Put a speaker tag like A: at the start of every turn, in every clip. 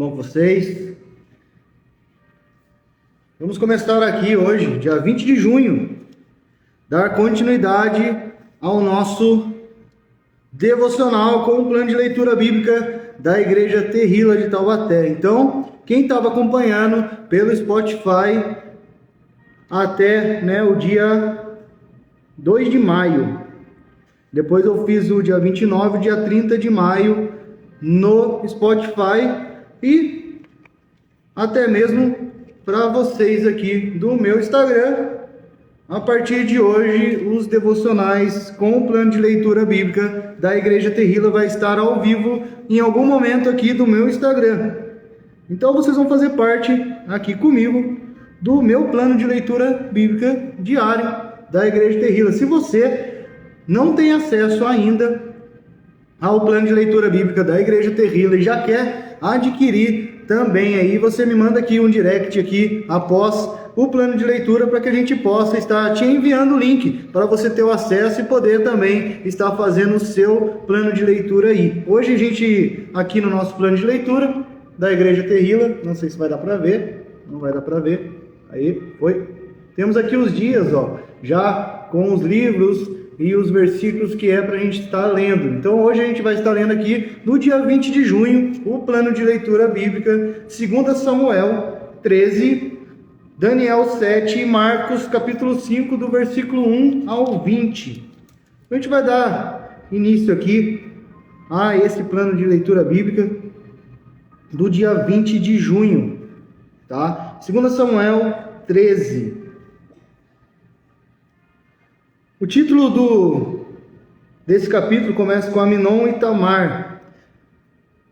A: bom com vocês? Vamos começar aqui hoje, dia 20 de junho, dar continuidade ao nosso devocional com o plano de leitura bíblica da Igreja Terrila de Taubaté. Então, quem estava acompanhando pelo Spotify até o dia 2 de maio, depois eu fiz o dia 29 e dia 30 de maio no Spotify e até mesmo para vocês aqui do meu Instagram. A partir de hoje, os devocionais com o plano de leitura bíblica da Igreja Terrila vai estar ao vivo em algum momento aqui do meu Instagram. Então vocês vão fazer parte aqui comigo do meu plano de leitura bíblica diário da Igreja Terrila. Se você não tem acesso ainda ao plano de leitura bíblica da Igreja Terrila e já quer adquirir também, aí você me manda aqui um direct aqui após o plano de leitura para que a gente possa estar te enviando o link para você ter o acesso e poder também estar fazendo o seu plano de leitura aí. Hoje a gente, aqui no nosso plano de leitura da Igreja Terrila, não sei se vai dar para ver, não vai dar para ver, aí, foi. Temos aqui os dias, já com os livros e os versículos que é para a gente estar lendo. Então hoje a gente vai estar lendo aqui no dia 20 de junho, o plano de leitura bíblica, 2 Samuel 13, Daniel 7 e Marcos capítulo 5, do versículo 1 ao 20. A gente vai dar início aqui a esse plano de leitura bíblica do dia 20 de junho, tá? 2 Samuel 13. O título desse capítulo começa com Amnon e Tamar.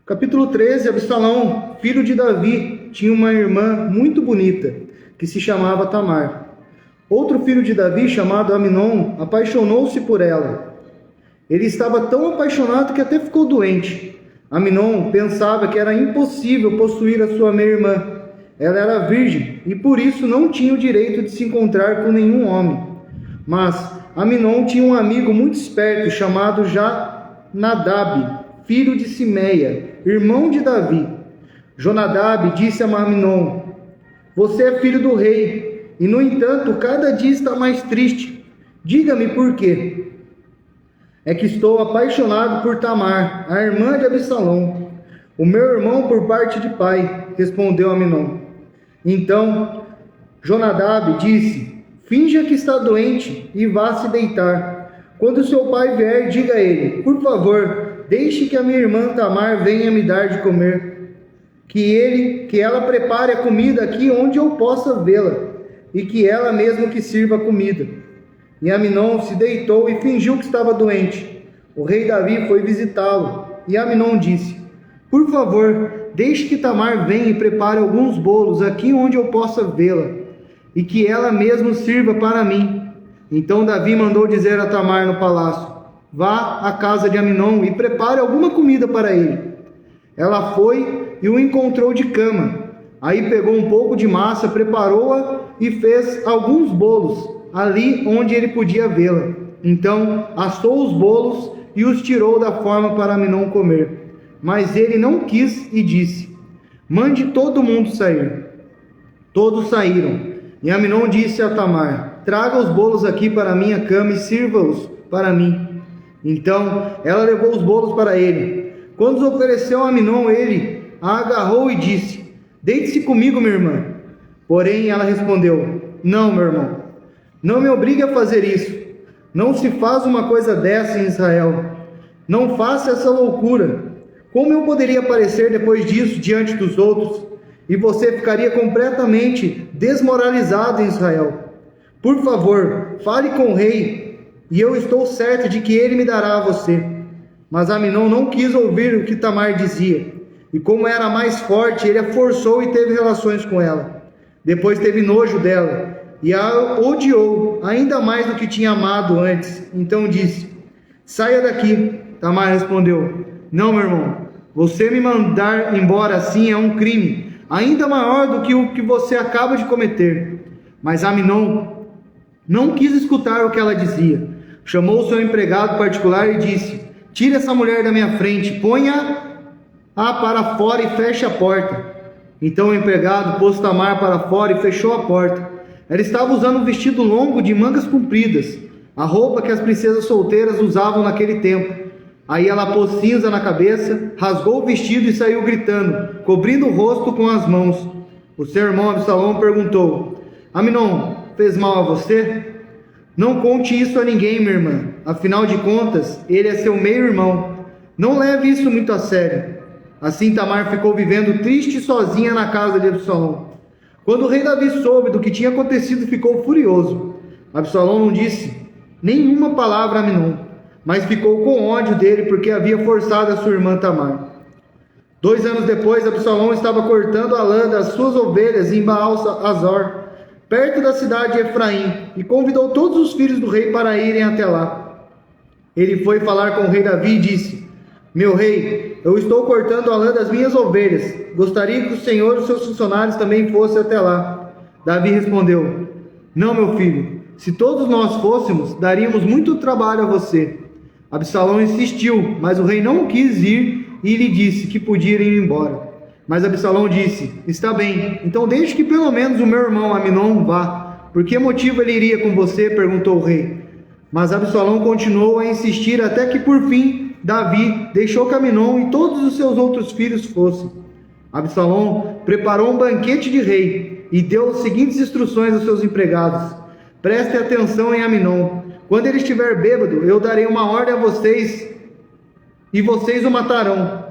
A: Capítulo 13, Absalão, filho de Davi, tinha uma irmã muito bonita, que se chamava Tamar. Outro filho de Davi, chamado Amnon, apaixonou-se por ela. Ele estava tão apaixonado que até ficou doente. Amnon pensava que era impossível possuir a sua meia-irmã. Ela era virgem e por isso não tinha o direito de se encontrar com nenhum homem. Mas Amnon tinha um amigo muito esperto chamado Jonadab, filho de Simeia, irmão de Davi. Jonadab disse a Amnon: "Você é filho do rei, e no entanto cada dia está mais triste. Diga-me por quê." "É que estou apaixonado por Tamar, a irmã de Absalão, o meu irmão por parte de pai," respondeu Amnon. Então Jonadab disse: "Finja que está doente e vá se deitar. Quando seu pai vier, diga a ele: por favor, deixe que a minha irmã Tamar venha me dar de comer. Que ela prepare a comida aqui onde eu possa vê-la, e que ela mesma que sirva a comida." E Amnon se deitou e fingiu que estava doente. O rei Davi foi visitá-lo, e Amnon disse: "Por favor, deixe que Tamar venha e prepare alguns bolos aqui onde eu possa vê-la, e que ela mesma sirva para mim." Então Davi mandou dizer a Tamar no palácio: "Vá à casa de Amnon e prepare alguma comida para ele." Ela foi e o encontrou de cama. Aí pegou um pouco de massa, preparou-a e fez alguns bolos ali onde ele podia vê-la. Então assou os bolos e os tirou da forma para Amnon comer. Mas ele não quis e disse: "Mande todo mundo sair." Todos saíram. E Amnon disse a Tamar: "Traga os bolos aqui para a minha cama e sirva-os para mim." Então ela levou os bolos para ele. Quando os ofereceu a Amnon, ele a agarrou e disse: "Deite-se comigo, minha irmã." Porém ela respondeu: "Não, meu irmão, não me obrigue a fazer isso. Não se faz uma coisa dessa em Israel. Não faça essa loucura. Como eu poderia aparecer depois disso diante dos outros? E você ficaria completamente desmoralizado em Israel. Por favor, fale com o rei, e eu estou certo de que ele me dará a você." Mas Amnon não quis ouvir o que Tamar dizia, e como era mais forte, ele a forçou e teve relações com ela. Depois teve nojo dela, e a odiou, ainda mais do que tinha amado antes. Então disse: "Saia daqui." Tamar respondeu: "Não, meu irmão, você me mandar embora assim é um crime, ainda maior do que o que você acaba de cometer." Mas Amnon não quis escutar o que ela dizia. Chamou seu empregado particular e disse: "Tire essa mulher da minha frente, ponha para fora e feche a porta. Então o empregado pôs Tamar para fora e fechou a porta. Ela estava usando um vestido longo de mangas compridas, a roupa que as princesas solteiras usavam naquele tempo. Aí ela pôs cinza na cabeça, rasgou o vestido e saiu gritando, cobrindo o rosto com as mãos. O seu irmão Absalão perguntou: Aminon, fez mal a você? Não conte isso a ninguém, minha irmã. Afinal de contas, ele é seu meio-irmão. Não leve isso muito a sério. Assim Tamar ficou vivendo triste e sozinha na casa de Absalão. Quando o rei Davi soube do que tinha acontecido, ficou furioso. Absalão não disse nenhuma palavra a Aminon, mas ficou com ódio dele porque havia forçado a sua irmã Tamar. 2 anos depois, Absalão estava cortando a lã das suas ovelhas em Baal-Azor, perto da cidade de Efraim, e convidou todos os filhos do rei para irem até lá. Ele foi falar com o rei Davi e disse: Meu rei, eu estou cortando a lã das minhas ovelhas. Gostaria que o senhor e os seus funcionários também fossem até lá. Davi respondeu: Não, meu filho, se todos nós fôssemos, daríamos muito trabalho a você. Absalão insistiu, mas o rei não quis ir e lhe disse que podia ir embora. Mas Absalão disse: Está bem, então deixe que pelo menos o meu irmão Aminon vá. Por que motivo ele iria com você? Perguntou o rei. Mas Absalão continuou a insistir até que por fim Davi deixou que Aminon e todos os seus outros filhos fossem. Absalão preparou um banquete de rei e deu as seguintes instruções aos seus empregados: Prestem atenção em Aminon. Quando ele estiver bêbado, eu darei uma ordem a vocês e vocês o matarão.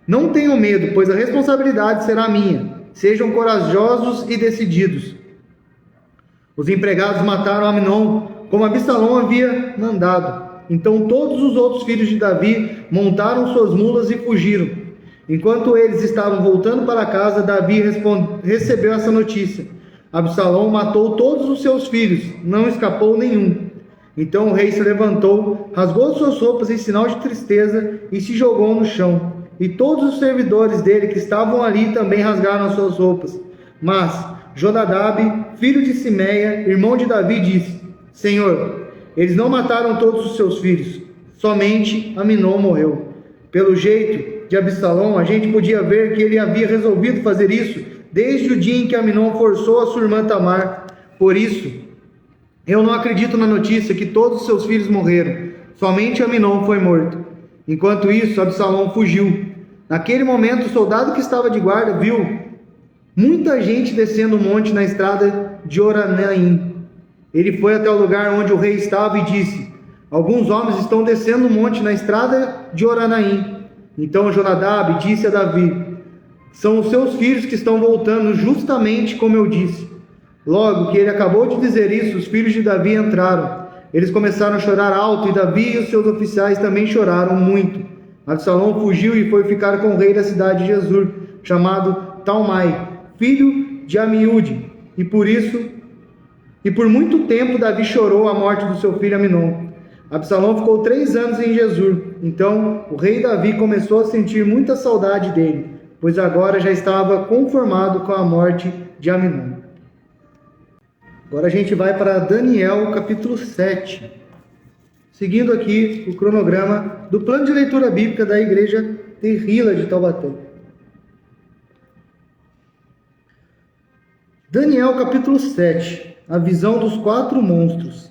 A: Não tenham medo, pois a responsabilidade será minha. Sejam corajosos e decididos. Os empregados mataram Aminon, como Absalão havia mandado. Então todos os outros filhos de Davi montaram suas mulas e fugiram. Enquanto eles estavam voltando para casa, Davi recebeu essa notícia: Absalão matou todos os seus filhos, não escapou nenhum. Então o rei se levantou, rasgou suas roupas em sinal de tristeza e se jogou no chão. E todos os servidores dele que estavam ali também rasgaram as suas roupas. Mas Jonadab, filho de Simeia, irmão de Davi, disse: Senhor, eles não mataram todos os seus filhos, somente Aminon morreu. Pelo jeito de Absalão, a gente podia ver que ele havia resolvido fazer isso desde o dia em que Aminon forçou a sua irmã Tamar. Por isso, eu não acredito na notícia que todos os seus filhos morreram, somente Aminon foi morto. Enquanto isso, Absalão fugiu. Naquele momento, o soldado que estava de guarda viu muita gente descendo o monte na estrada de Oranaim. Ele foi até o lugar onde o rei estava e disse: Alguns homens estão descendo o monte na estrada de Oranaim. Então Jonadab disse a Davi: São os seus filhos que estão voltando, justamente como eu disse. Logo que ele acabou de dizer isso, os filhos de Davi entraram. Eles começaram a chorar alto, e Davi e os seus oficiais também choraram muito. Absalão fugiu e foi ficar com o rei da cidade de Gesur, chamado Talmai, filho de Amiúde. E por muito tempo Davi chorou a morte do seu filho Aminon. Absalão ficou 3 anos em Gesur. Então o rei Davi começou a sentir muita saudade dele, pois agora já estava conformado com a morte de Aminon. Agora a gente vai para Daniel capítulo 7, seguindo aqui o cronograma do plano de leitura bíblica da igreja Terrila de Taubaté. Daniel capítulo 7, a visão dos 4 monstros.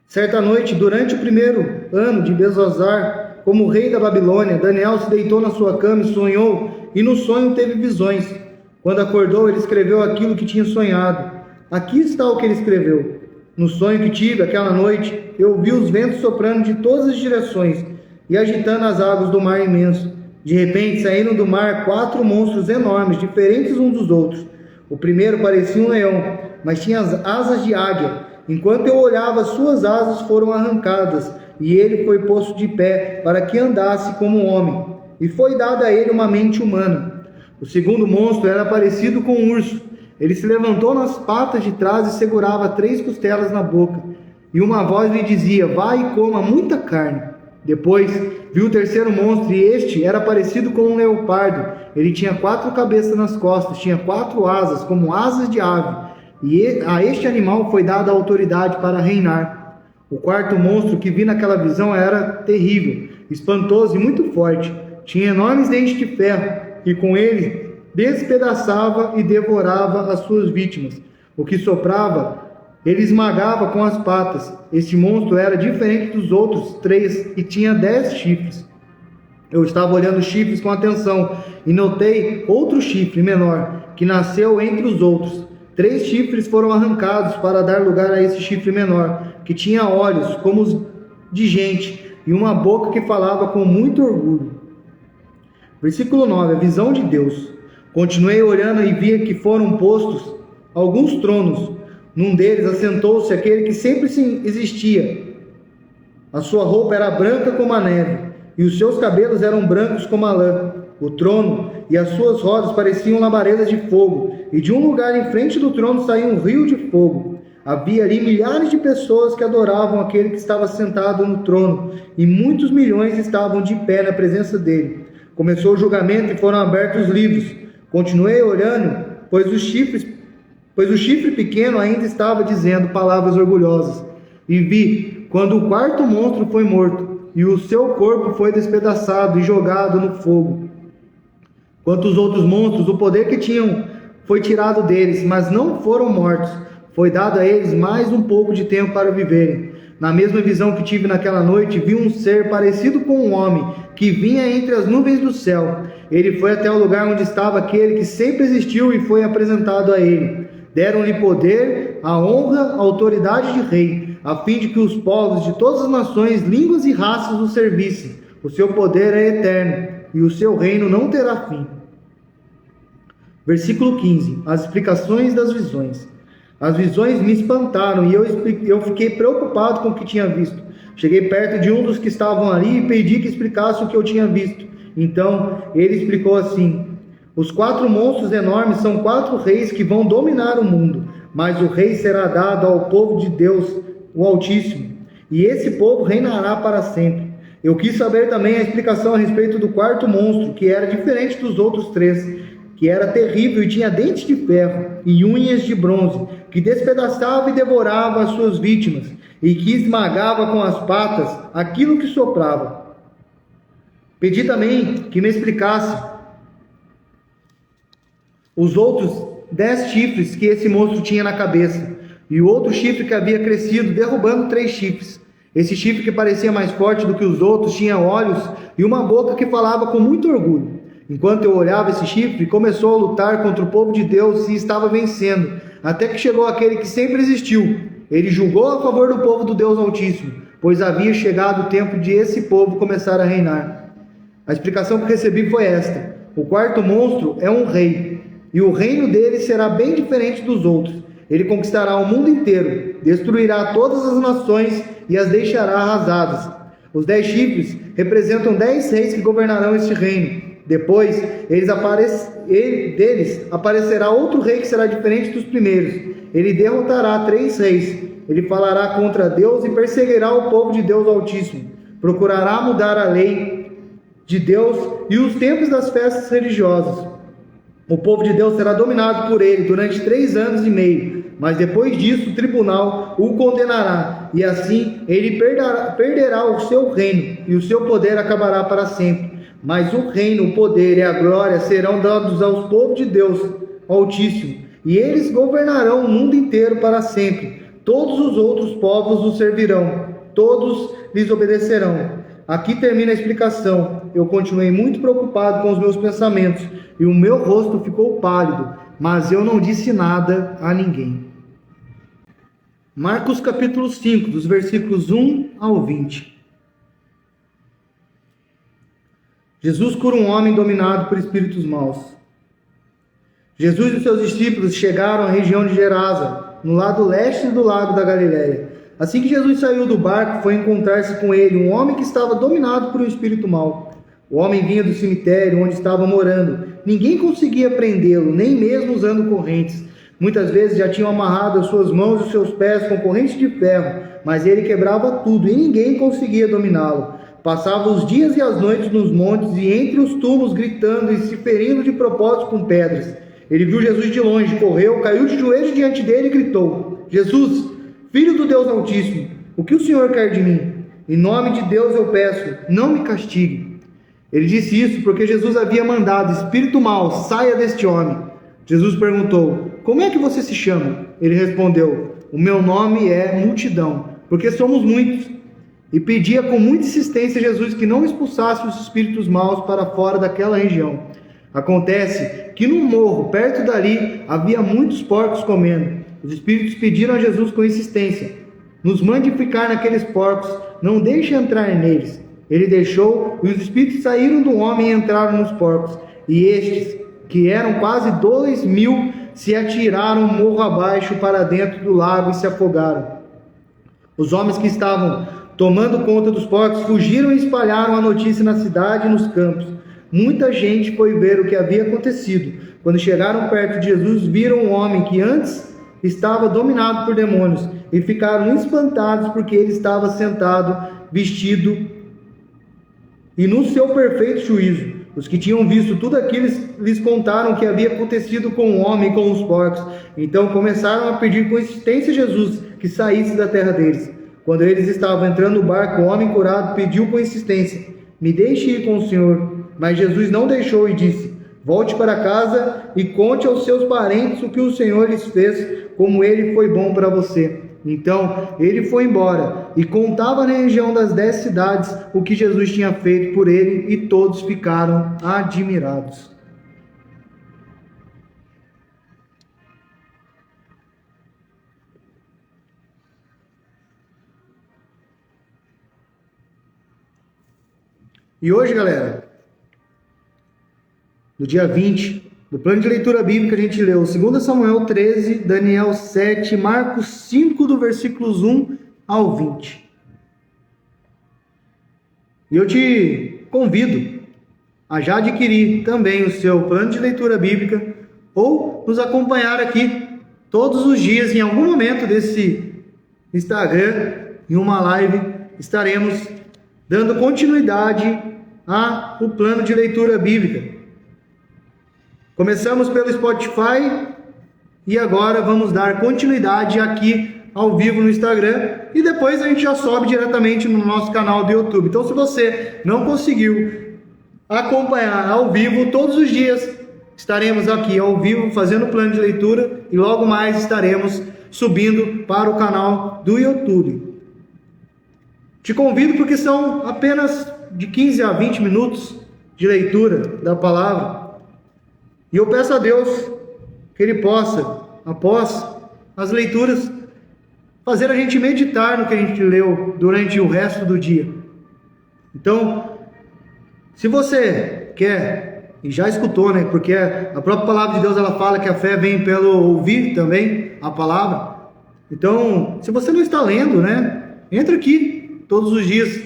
A: Certa noite, durante o primeiro ano de Beltesazar, como rei da Babilônia, Daniel se deitou na sua cama e sonhou, e no sonho teve visões. Quando acordou, ele escreveu aquilo que tinha sonhado. Aqui está o que ele escreveu. No sonho que tive aquela noite, eu vi os ventos soprando de todas as direções e agitando as águas do mar imenso. De repente saíram do mar 4 monstros enormes, diferentes uns dos outros. O primeiro parecia um leão, mas tinha as asas de águia. Enquanto eu olhava, suas asas foram arrancadas, e ele foi posto de pé para que andasse como um homem, e foi dada a ele uma mente humana. O segundo monstro era parecido com um urso. Ele se levantou nas patas de trás e segurava 3 costelas na boca. E uma voz lhe dizia: vai e coma muita carne. Depois viu o terceiro monstro, e este era parecido com um leopardo. Ele tinha 4 cabeças nas costas, tinha 4 asas, como asas de ave. E a este animal foi dada a autoridade para reinar. O quarto monstro que vi naquela visão era terrível, espantoso e muito forte. Tinha enormes dentes de ferro. e com ele despedaçava e devorava as suas vítimas. O que soprava, ele esmagava com as patas. Este monstro era diferente dos outros 3 e tinha 10 chifres. Eu estava olhando os chifres com atenção e notei outro chifre menor, que nasceu entre os outros. 3 chifres foram arrancados para dar lugar a esse chifre menor, que tinha olhos como os de gente e uma boca que falava com muito orgulho. Versículo 9, a visão de Deus. Continuei olhando e via que foram postos alguns tronos. Num deles assentou-se aquele que sempre existia. A sua roupa era branca como a neve, e os seus cabelos eram brancos como a lã. O trono e as suas rodas pareciam labaredas de fogo, e de um lugar em frente do trono saía um rio de fogo. Havia ali milhares de pessoas que adoravam aquele que estava sentado no trono, e muitos milhões estavam de pé na presença dele. Começou o julgamento e foram abertos os livros. Continuei olhando, pois o chifre pequeno ainda estava dizendo palavras orgulhosas. E vi quando o quarto monstro foi morto, e o seu corpo foi despedaçado e jogado no fogo. Quanto os outros monstros, o poder que tinham foi tirado deles, mas não foram mortos. Foi dado a eles mais um pouco de tempo para viverem. Na mesma visão que tive naquela noite, vi um ser parecido com um homem, que vinha entre as nuvens do céu. Ele foi até o lugar onde estava aquele que sempre existiu e foi apresentado a ele. Deram-lhe poder, a honra, a autoridade de rei, a fim de que os povos de todas as nações, línguas e raças o servissem. O seu poder é eterno, e o seu reino não terá fim. Versículo 15. As explicações das visões. As visões me espantaram, e eu fiquei preocupado com o que tinha visto. Cheguei perto de um dos que estavam ali e pedi que explicasse o que eu tinha visto. Então, ele explicou assim: os 4 monstros enormes são 4 reis que vão dominar o mundo, mas o rei será dado ao povo de Deus, o Altíssimo, e esse povo reinará para sempre. Eu quis saber também a explicação a respeito do 4º monstro, que era diferente dos outros 3, que era terrível e tinha dentes de ferro e unhas de bronze, que despedaçava e devorava as suas vítimas, e que esmagava com as patas aquilo que soprava. Pedi também que me explicasse os outros 10 chifres que esse monstro tinha na cabeça, e o outro chifre que havia crescido, derrubando 3 chifres. Esse chifre, que parecia mais forte do que os outros, tinha olhos e uma boca que falava com muito orgulho. Enquanto eu olhava esse chifre, começou a lutar contra o povo de Deus e estava vencendo, até que chegou aquele que sempre existiu. Ele julgou a favor do povo do Deus Altíssimo, pois havia chegado o tempo de esse povo começar a reinar. A explicação que recebi foi esta: o 4º monstro é um rei, e o reino dele será bem diferente dos outros. Ele conquistará o mundo inteiro, destruirá todas as nações e as deixará arrasadas. Os 10 chifres representam 10 reis que governarão este reino. Depois deles aparecerá outro rei que será diferente dos primeiros. Ele derrotará 3 reis. Ele falará contra Deus e perseguirá o povo de Deus Altíssimo. Procurará mudar a lei de Deus e os tempos das festas religiosas. O povo de Deus será dominado por ele durante 3 anos e meio, mas depois disso o tribunal o condenará, e assim ele perderá o seu reino, e o seu poder acabará para sempre. Mas o reino, o poder e a glória serão dados aos povos de Deus Altíssimo, e eles governarão o mundo inteiro para sempre. Todos os outros povos os servirão, todos lhes obedecerão. Aqui termina a explicação. Eu continuei muito preocupado com os meus pensamentos, e o meu rosto ficou pálido, mas eu não disse nada a ninguém. Marcos capítulo 5, dos versículos 1 ao 20. Jesus cura um homem dominado por espíritos maus. Jesus e seus discípulos chegaram à região de Gerasa, no lado leste do lago da Galileia. Assim que Jesus saiu do barco, foi encontrar-se com ele um homem que estava dominado por um espírito mau. O homem vinha do cemitério onde estava morando. Ninguém conseguia prendê-lo, nem mesmo usando correntes. Muitas vezes já tinham amarrado as suas mãos e os seus pés com correntes de ferro, mas ele quebrava tudo e ninguém conseguia dominá-lo. Passava os dias e as noites nos montes e entre os túmulos, gritando e se ferindo de propósito com pedras. Ele viu Jesus de longe, correu, caiu de joelhos diante dele e gritou: Jesus, Filho do Deus Altíssimo, o que o Senhor quer de mim? Em nome de Deus eu peço, não me castigue. Ele disse isso porque Jesus havia mandado: espírito mau, saia deste homem. Jesus perguntou: como é que você se chama? Ele respondeu: o meu nome é Multidão, porque somos muitos. E pedia com muita insistência a Jesus que não expulsasse os espíritos maus para fora daquela região. Acontece que num morro perto dali havia muitos porcos comendo. Os espíritos pediram a Jesus com insistência: nos mande ficar naqueles porcos, não deixe entrar neles. Ele deixou, e os espíritos saíram do homem e entraram nos porcos. E estes, que eram quase 2.000, se atiraram morro abaixo para dentro do lago e se afogaram. Os homens que estavam tomando conta dos porcos fugiram e espalharam a notícia na cidade e nos campos. Muita gente foi ver o que havia acontecido. Quando chegaram perto de Jesus, viram um homem que antes estava dominado por demônios e ficaram espantados porque ele estava sentado, vestido e no seu perfeito juízo. Os que tinham visto tudo aquilo lhes contaram o que havia acontecido com o homem e com os porcos. Então começaram a pedir com insistência a Jesus que saísse da terra deles. Quando eles estavam entrando no barco, o homem curado pediu com insistência: me deixe ir com o Senhor. Mas Jesus não deixou e disse: volte para casa e conte aos seus parentes o que o Senhor lhes fez, como ele foi bom para você. Então ele foi embora e contava na região das 10 cidades o que Jesus tinha feito por ele, e todos ficaram admirados. E hoje, galera, no dia 20, no plano de leitura bíblica, a gente leu 2 Samuel 13, Daniel 7, Marcos 5, do versículos 1 ao 20. E eu te convido a já adquirir também o seu plano de leitura bíblica, ou nos acompanhar aqui todos os dias, em algum momento desse Instagram, em uma live, estaremos dando continuidade ao plano de leitura bíblica. Começamos pelo Spotify e agora vamos dar continuidade aqui ao vivo no Instagram, e depois a gente já sobe diretamente no nosso canal do YouTube. Então, se você não conseguiu acompanhar ao vivo, todos os dias estaremos aqui ao vivo fazendo o plano de leitura, e logo mais estaremos subindo para o canal do YouTube. Te convido porque são apenas de 15 a 20 minutos de leitura da palavra. E eu peço a Deus que Ele possa, após as leituras, fazer a gente meditar no que a gente leu durante o resto do dia. Então, se você quer, e já escutou, né? Porque a própria palavra de Deus, ela fala que a fé vem pelo ouvir também a palavra. Então, se você não está lendo, né? Entra aqui todos os dias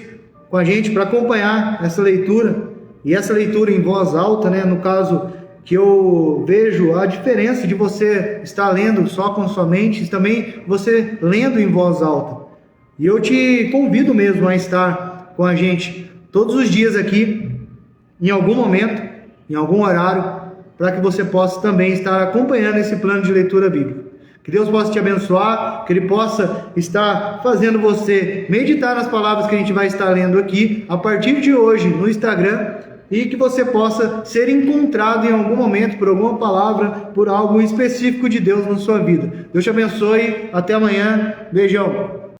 A: com a gente para acompanhar essa leitura. E essa leitura em voz alta, né? No caso, que eu vejo a diferença de você estar lendo só com sua mente e também você lendo em voz alta. E eu te convido mesmo a estar com a gente todos os dias aqui, em algum momento, em algum horário, para que você possa também estar acompanhando esse plano de leitura bíblica. Que Deus possa te abençoar, que Ele possa estar fazendo você meditar nas palavras que a gente vai estar lendo aqui, a partir de hoje, no Instagram, e que você possa ser encontrado em algum momento por alguma palavra, por algo específico de Deus na sua vida. Deus te abençoe, até amanhã, beijão.